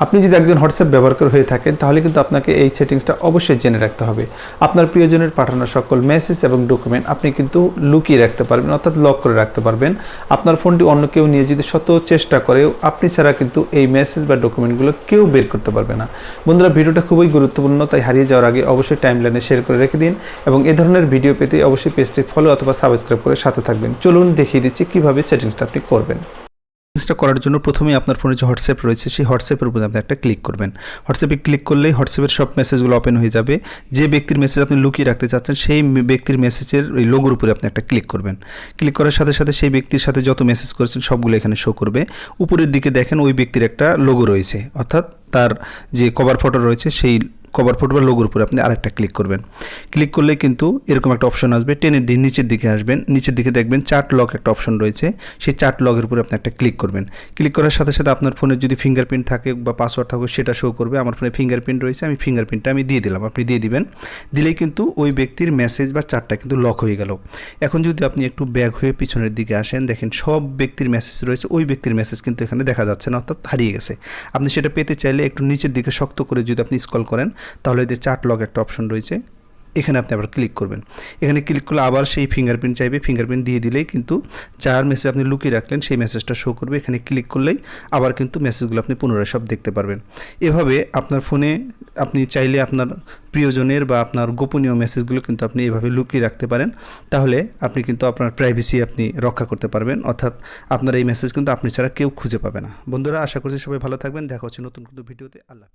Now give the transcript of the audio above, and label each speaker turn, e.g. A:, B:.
A: আপনি যদি একজন হোয়াটসঅ্যাপ ব্যবহারকারী হয়ে থাকেন তাহলে কিন্তু আপনাকে এই সেটিংসটা অবশ্যই জেনে রাখতে হবে। আপনার প্রিয়জনের পাঠানো সকল মেসেজ এবং ডকুমেন্ট আপনি কিন্তু লুকিয়ে রাখতে পারবেন, অর্থাৎ লক করে রাখতে পারবেন। আপনার ফোনটি অন্য কেউ নিয়ে যদি শত চেষ্টা করেও আপনি ছাড়া কিন্তু এই মেসেজ বা ডকুমেন্টগুলো কেউ বের করতে পারবে না। বন্ধুরা, ভিডিওটা খুবই গুরুত্বপূর্ণ, তাই হারিয়ে যাওয়ার আগে অবশ্যই টাইমলাইনে শেয়ার করে রেখে দিন এবং এই ধরনের ভিডিও পেতে অবশ্যই পেজটি ফলো অথবা সাবস্ক্রাইব করে সাথে থাকবেন। চলুন দেখিয়ে দিচ্ছি কীভাবে সেটিংসটা আপনি করবেন। সেটিংসটা করার জন্য প্রথমেই আপনার ফোনে যে হোয়াটসঅ্যাপ রয়েছে সেই হোয়াটসঅ্যাপের উপরে আপনি একটা ক্লিক করবেন। হোয়াটসঅ্যাপে ক্লিক করলেই হোয়াটসঅ্যাপের সব মেসেজগুলো ওপেন হয়ে যাবে। যে ব্যক্তির মেসেজ আপনি লুকিয়ে রাখতে চাচ্ছেন সেই ব্যক্তির মেসেজের ওই লোগোর উপরে আপনি একটা ক্লিক করবেন। ক্লিক করার সাথে সাথে সেই ব্যক্তির সাথে যত মেসেজ করেছেন সবগুলো এখানে শো করবে। উপরের দিকে দেখেন ওই ব্যক্তির একটা লোগো রয়েছে, অর্থাৎ তার যে কভার ফটো রয়েছে সেই কভার ফটো বা লোগোর উপরে আপনি আরেকটা ক্লিক করবেন। ক্লিক করলে কিন্তু এরকম একটা অপশন আসবে, টেনের দিন নিচের দিকে আসবেন, নিচের দিকে দেখবেন চার্ট লক একটা অপশন রয়েছে, সেই চার্ট লগের উপরে আপনি একটা ক্লিক করবেন। ক্লিক করার সাথে সাথে আপনার ফোনে যদি ফিঙ্গারপ্রিন্ট থাকে বা পাসওয়ার্ড থাকে সেটা শো করবে। আমার ফোনে ফিঙ্গারপ্রিন্ট রয়েছে, আমি ফিঙ্গারপ্রিন্টটা দিয়ে দিলাম, আপনি দিয়ে দিবেন। দিলেই কিন্তু ওই ব্যক্তির মেসেজ বা চার্টটা কিন্তু লক হয়ে গেল। এখন যদি আপনি একটু ব্যাক হয়ে পিছনের দিকে আসেন, দেখেন সব ব্যক্তির মেসেজ রয়েছে, ওই ব্যক্তির মেসেজ কিন্তু এখানে দেখা যাচ্ছে না, অর্থাৎ হারিয়ে গেছে। আপনি সেটা পেতে চাইলে একটু নিচের দিকে শক্ত করে যদি আপনি স্ক্রল করেন তাহলে যে চার্ট লগ একটা অপশন রয়েছে এখানে আপনি আবার ক্লিক করবেন। এখানে ক্লিক করলে আবার সেই ফিঙ্গারপ্রিন্ট চাইবে, ফিঙ্গারপ্রিন্ট দিয়ে দিলেই কিন্তু যার মেসেজ আপনি লুকিয়ে রাখলেন সেই মেসেজটা শো করবে। এখানে ক্লিক করলেই আবার কিন্তু মেসেজগুলো আপনি পুনরায় সব দেখতে পারবেন। এভাবে আপনার ফোনে আপনি চাইলে আপনার প্রিয়জনের বা আপনার গোপনীয় মেসেজগুলো কিন্তু আপনি এভাবে লুকিয়ে রাখতে পারেন। তাহলে আপনি কিন্তু আপনার প্রাইভেসি আপনি রক্ষা করতে পারবেন, অর্থাৎ আপনার এই মেসেজ কিন্তু আপনি ছাড়া কেউ খুঁজে পাবে না। বন্ধুরা, আশা করছি সবাই ভালো থাকবেন। দেখা হচ্ছে নতুন কোনো ভিডিওতে। আল্লাহ।